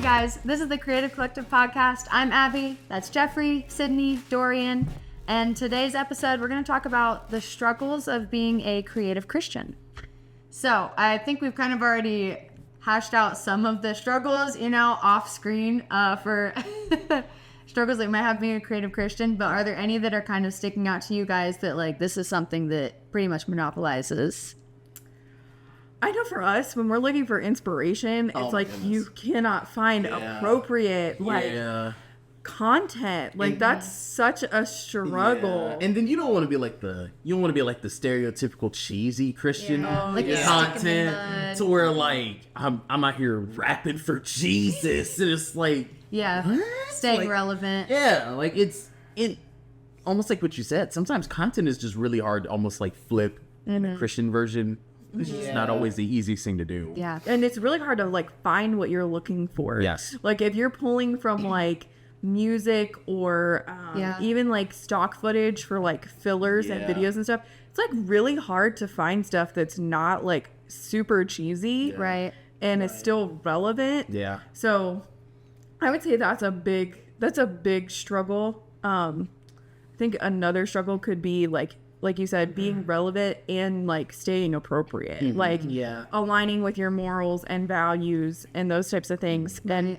guys, this is the Creative Collective Podcast. I'm Abby, that's Jeffrey, Sydney, Dorian, and today's episode we're going to talk about the struggles of being a creative Christian. So I think we've kind of already hashed out some of the struggles, off screen for struggles that might have being a creative Christian, but are there any that are kind of sticking out to you guys that like this is something that pretty much monopolizes? I know for us, when we're looking for inspiration, it's like you cannot find appropriate content. Like that's such a struggle. Yeah. And then you don't want to be like the stereotypical cheesy Christian content to where like I'm out here rapping for Jesus and it's like staying like, relevant. Yeah, like it's almost like what you said. Sometimes content is just really hard to almost like flip a Christian version. It's just not always the easiest thing to do. Yeah. And it's really hard to like find what you're looking for. Yes. Like if you're pulling from like music or even like stock footage for like fillers and videos and stuff, it's like really hard to find stuff that's not like super cheesy. Right. And it's still relevant. Yeah. So I would say that's a big struggle. I think another struggle could be like you said, being relevant and like staying appropriate, like aligning with your morals and values and those types of things. And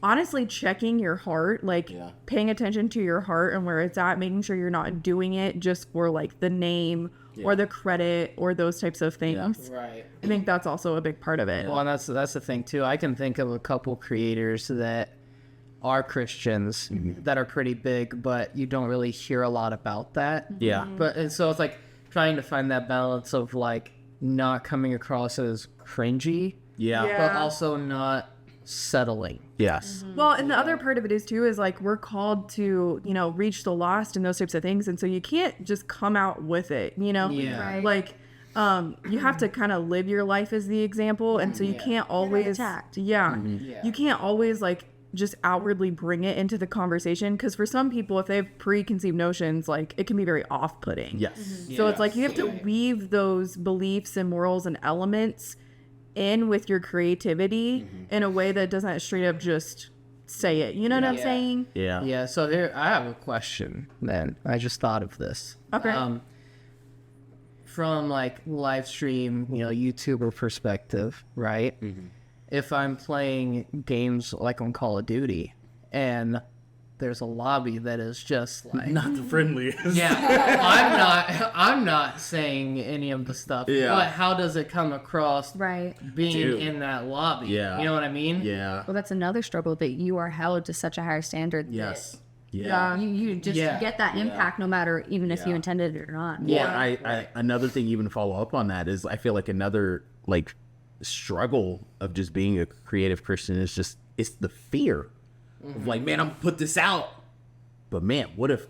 honestly, checking your heart, like paying attention to your heart and where it's at, making sure you're not doing it just for like the name or the credit or those types of things. Yeah. Right. I think that's also a big part of it. Well, and that's the thing too. I can think of a couple creators that are Christians that are pretty big, but you don't really hear a lot about that. Yeah. And so it's like trying to find that balance of like not coming across as cringy, but also not settling. Yes. Well, and the other part of it is too is like we're called to, reach the lost and those types of things. And so you can't just come out with it, Yeah. Right. Like you have to kind of live your life as the example. And so you can't always you can't always like just outwardly bring it into the conversation, because for some people, if they have preconceived notions, like it can be very off-putting. Yes. So it's like you have to weave those beliefs and morals and elements in with your creativity in a way that doesn't straight up just say it. You know what I'm saying? Yeah. Yeah. So here, I have a question then. I just thought of this. Okay. From like live stream, YouTuber perspective, right? If I'm playing games like on Call of Duty and there's a lobby that is just like Not the friendliest. I'm not saying any of the stuff. But how does it come across being in that lobby? Yeah. You know what I mean? Yeah. Well, that's another struggle, that you are held to such a higher standard. Yes. That you just get that impact no matter even if you intended it or not. Well, I another thing even to follow up on that is I feel like another like struggle of just being a creative Christian is it's the fear of like, man, I'm gonna put this out, but man, what if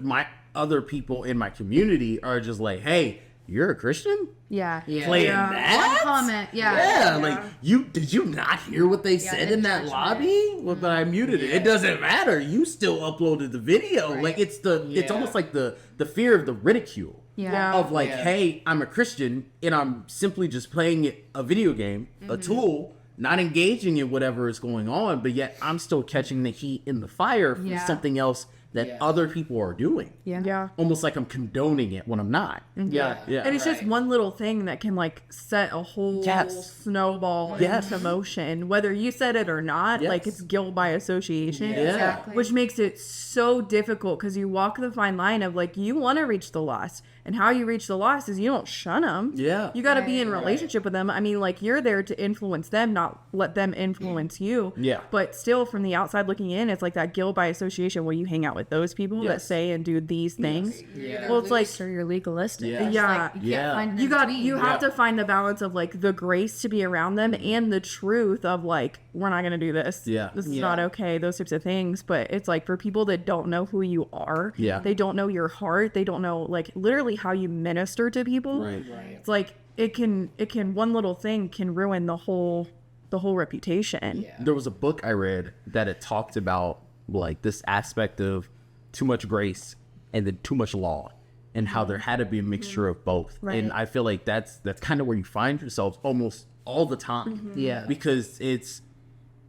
my other people in my community are just like, hey, you're a Christian? Playing that? One comment, like did you not hear what they said in that lobby? Well, but I muted it. It doesn't matter. You still uploaded the video. Like it's almost like the fear of the ridicule. Of like, hey, I'm a Christian and I'm simply just playing a video game, a tool, not engaging in whatever is going on, but yet I'm still catching the heat in the fire from something else that other people are doing. Almost like I'm condoning it when I'm not. And it's just one little thing that can like set a whole snowball into motion, whether you said it or not. Like it's guilt by association, which makes it so difficult, because you walk the fine line of like, you want to reach the lost, and how you reach the lost is you don't shun them. You got to be in relationship with them. I mean, like you're there to influence them, not let them influence you. But still, from the outside looking in, it's like that guilt by association where you hang out with those people that say and do these things. Well, it's like, sure, you're legalistic. you have to find the balance of like the grace to be around them and the truth of like, we're not gonna do this. This is not okay. Those types of things. But it's like for people that don't know who you are, they don't know your heart, they don't know like literally how you minister to people. It's like it can one little thing can ruin the whole reputation. There was a book I read that it talked about like this aspect of too much grace and then too much law, and how there had to be a mixture of both. And I feel like that's kind of where you find yourself almost all the time. Because it's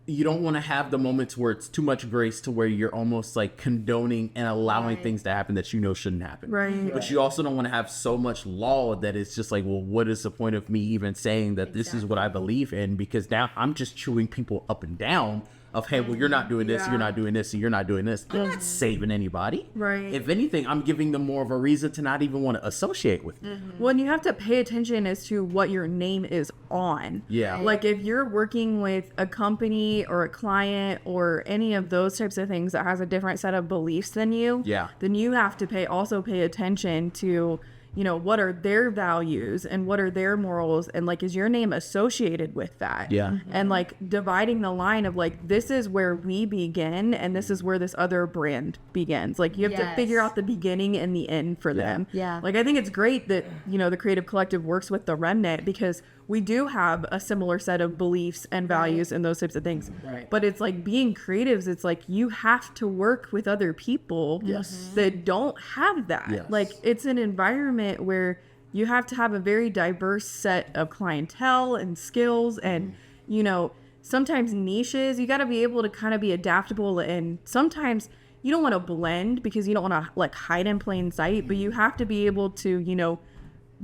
you don't want to have the moments where it's too much grace to where you're almost like condoning and allowing things to happen that you know shouldn't happen. Right. But you also don't want to have so much law that it's just like, well, what is the point of me even saying that this is what I believe in? Because now I'm just chewing people up and down of, hey, well, you're not doing this, you're not doing this, and you're not doing this. I'm not saving anybody. Right. If anything, I'm giving them more of a reason to not even want to associate with me. Well, and you have to pay attention as to what your name is on. Yeah. Like if you're working with a company or a client or any of those types of things that has a different set of beliefs than you, then you have to pay attention to, you know, what are their values and what are their morals, and like, is your name associated with that? Yeah. And like dividing the line of like, this is where we begin and this is where this other brand begins. Like you have to figure out the beginning and the end for them. Yeah. Like I think it's great that, you know, the Creative Collective works with the Remnant because we do have a similar set of beliefs and values and those types of things. Right. But it's like being creatives, it's like you have to work with other people that don't have that. Yes. Like it's an environment where you have to have a very diverse set of clientele and skills and, you know, sometimes niches. You got to be able to kind of be adaptable, and sometimes you don't want to blend because you don't want to like hide in plain sight, but you have to be able to, you know,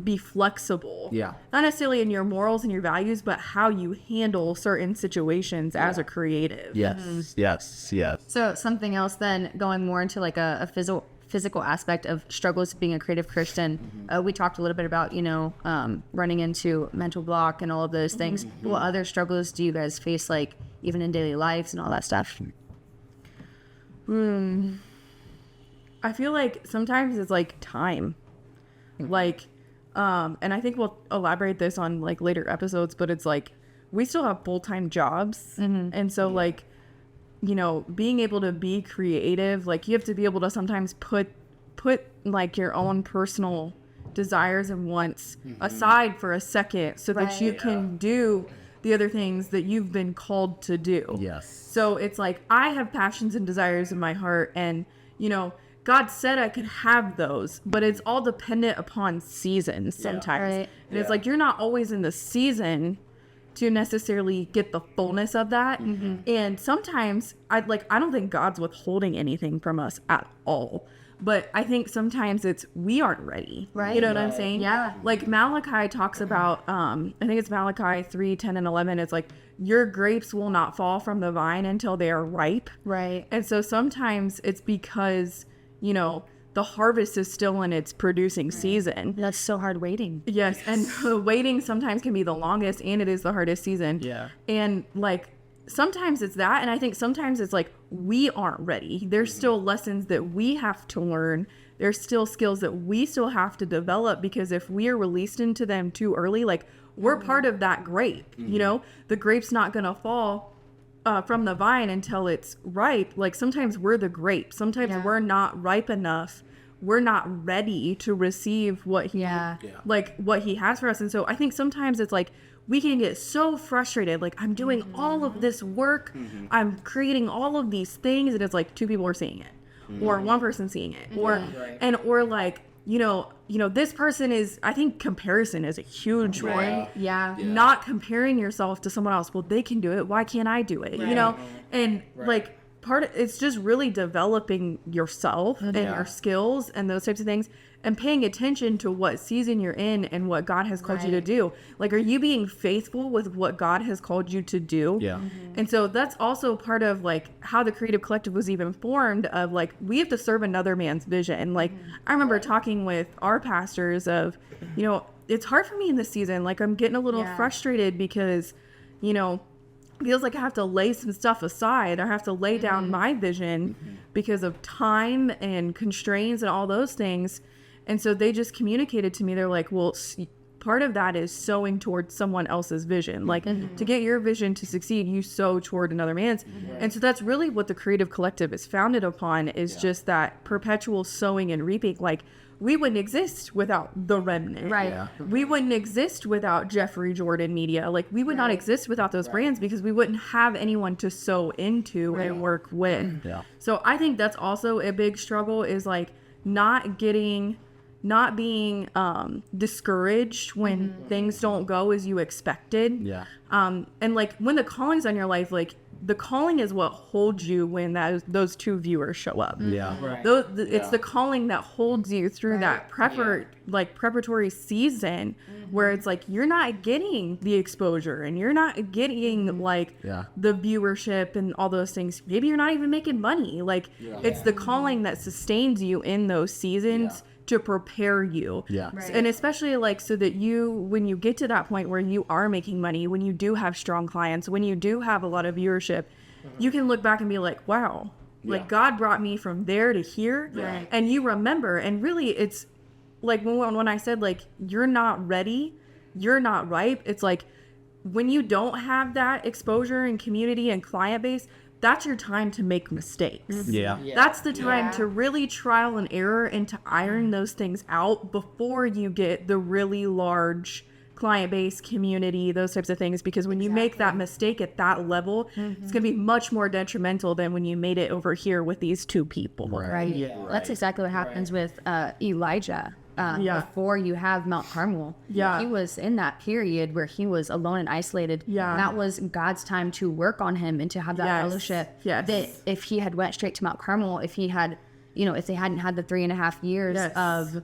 be flexible. Yeah. Not necessarily in your morals and your values, but how you handle certain situations as a creative. Yes. Yes. Yes. So something else then, going more into like a physical aspect of struggles being a creative Christian. We talked a little bit about, you know, running into mental block and all of those things. What other struggles do you guys face, like even in daily lives and all that stuff? I feel like sometimes it's like time. Like, and I think we'll elaborate this on like later episodes, but it's like we still have full-time jobs. And so like, you know, being able to be creative, like you have to be able to sometimes put like your own personal desires and wants aside for a second so that you can do the other things that you've been called to do. Yes. So it's like I have passions and desires in my heart, and you know, God said I could have those, but it's all dependent upon seasons sometimes. Right. And it's like you're not always in the season to necessarily get the fullness of that. And sometimes I don't think God's withholding anything from us at all. But I think sometimes it's we aren't ready. Right. You know what I'm saying? Yeah. Like Malachi talks about, I think it's Malachi 3:10 and 11. It's like, your grapes will not fall from the vine until they are ripe. Right. And so sometimes it's because, you know, the harvest is still in its producing season. That's so hard waiting. Yes. And waiting sometimes can be the longest, and it is the hardest season. Yeah. And like, sometimes it's that. And I think sometimes it's like, we aren't ready. There's still lessons that we have to learn. There's still skills that we still have to develop, because if we are released into them too early, like we're part of that grape, you know, the grape's not going to fall from the vine until it's ripe. Like sometimes we're the grape. Sometimes we're not ripe enough. We're not ready to receive what he what he has for us. And so I think sometimes it's like we can get so frustrated. Like, I'm doing all of this work. I'm creating all of these things. And it's like two people are seeing it, or one person seeing it, or or like, you know, this person is, I think comparison is a huge one. Yeah. Not comparing yourself to someone else. Well, they can do it. Why can't I do it? You know, and like it's just really developing yourself and your skills and those types of things, and paying attention to what season you're in and what God has called you to do. Like, are you being faithful with what God has called you to do? Yeah. And so that's also part of like how the Creative Collective was even formed, of like, we have to serve another man's vision. Like, I remember talking with our pastors of, you know, it's hard for me in this season. Like, I'm getting a little frustrated because, you know, it feels like I have to lay some stuff aside. I have to lay down my vision because of time and constraints and all those things. And so they just communicated to me, they're like, well, part of that is sowing towards someone else's vision. Like, to get your vision to succeed, you sow toward another man's. And so that's really what the Creative Collective is founded upon, is just that perpetual sowing and reaping. Like, we wouldn't exist without the Remnant. Right. Yeah. We wouldn't exist without Jeffrey Jordan Media. Like, we would not exist without those brands, because we wouldn't have anyone to sow into and work with. Yeah. So I think that's also a big struggle, is like not being discouraged when things don't go as you expected. Yeah. And like when the calling's on your life, like the calling is what holds you when those two viewers show up. Yeah. Right. It's the calling that holds you through that preparatory season where it's like you're not getting the exposure and you're not getting like the viewership and all those things. Maybe you're not even making money. Like it's the calling that sustains you in those seasons to prepare you. Yeah. Right. And especially like so that when you get to that point where you are making money, when you do have strong clients, when you do have a lot of viewership, you can look back and be like, wow, like God brought me from there to here. Right. And you remember, and really it's like when I said like, you're not ready, you're not ripe. It's like when you don't have that exposure and community and client base, that's your time to make mistakes. Yeah. That's the time to really trial and error and to iron those things out before you get the really large client base, community, those types of things. Because when you make that mistake at that level, it's going to be much more detrimental than when you made it over here with these two people. Right. Yeah. That's exactly what happens with Elijah. Before you have Mount Carmel. Yeah. He was in that period where he was alone and isolated. Yeah. And that was God's time to work on him and to have that fellowship. Yes. That if he had went straight to Mount Carmel, if he had, if they hadn't had the 3.5 years of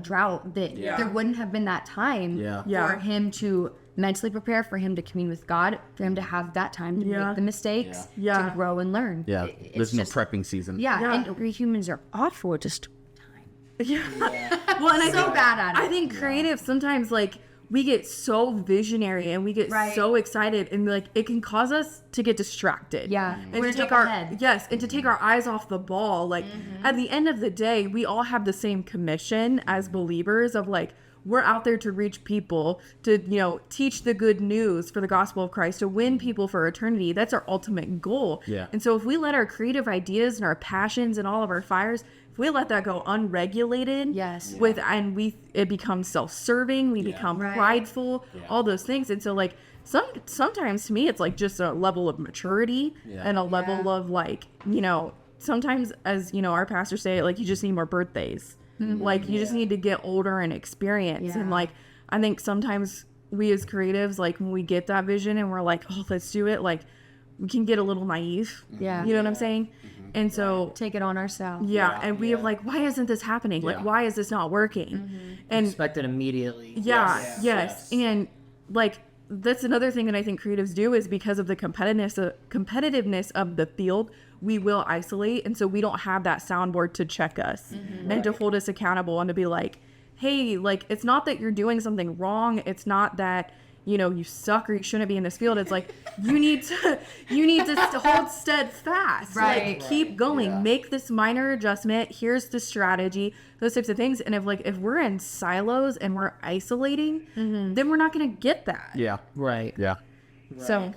drought, that there wouldn't have been that time for him to mentally prepare, for him to commune with God, for him to have that time to make the mistakes, to grow and learn. Yeah. It's There's no just- prepping season. and we humans are awful just Yeah. Well, and I so think, bad at it. I think creative sometimes like we get so visionary and we get so excited and like it can cause us to get distracted. Yeah. And We're to gonna take jump our ahead. and to take our eyes off the ball. Like at the end of the day, we all have the same commission as believers of like we're out there to reach people, to teach the good news for the gospel of Christ, to win people for eternity. That's our ultimate goal. Yeah. And so if we let our creative ideas and our passions and all of our fires, if we let that go unregulated, it becomes self-serving, we become prideful, all those things. And so like sometimes to me it's like just a level of maturity and a level of like, sometimes as our pastors say, like you just need more birthdays. Like you just need to get older and experience. And like I think sometimes we as creatives, like when we get that vision and we're like, oh, let's do it, like we can get a little naive. Yeah. You know what I'm saying? And so take it on ourselves. and we have like, why isn't this happening? Like, why is this not working? And Expect it immediately. yes. And like, that's another thing that I think creatives do is because of the competitiveness of the field, we will isolate. And so we don't have that soundboard to check us and to hold us accountable and to be like, hey, like, it's not that you're doing something wrong. It's not that, you suck or you shouldn't be in this field. It's like, you need to hold steadfast. Right. Like, keep going. Make this minor adjustment. Here's the strategy. Those types of things. And if we're in silos and we're isolating, then we're not going to get that. Yeah. Right. Yeah. So,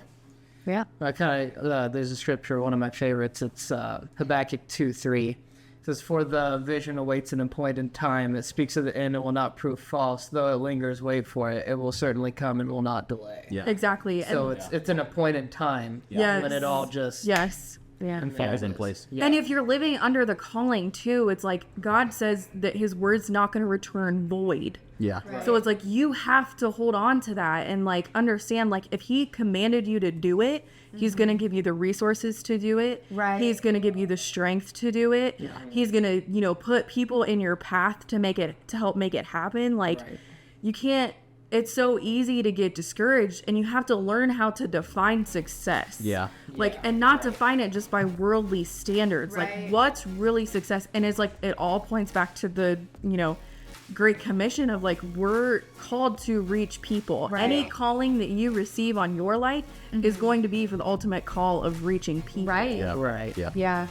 Yeah. I kind of there's a scripture, one of my favorites. It's Habakkuk 2:3. It says, "For the vision awaits an appointed time. It speaks of the end and will not prove false. Though it lingers, wait for it. It will certainly come and will not delay." Yeah. exactly. So And, it's an appointed time. Yes. When it all just yes. Yeah. Falls in place. Yeah. And if you're living under the calling too, it's like God says that his word's not going to return void. Yeah. So it's like you have to hold on to that and like understand, like if he commanded you to do it, he's going to give you the resources to do it. Right. He's going to give you the strength to do it. He's going to, put people in your path to help make it happen. Like you can't, it's so easy to get discouraged and you have to learn how to define success. Yeah. Like, and not define it just by worldly standards. Like what's really success? And it's like, it all points back to the, Great Commission of like, we're called to reach people. Any calling that you receive on your life is going to be for the ultimate call of reaching people. Right. Yeah. Right. Yeah. Yeah.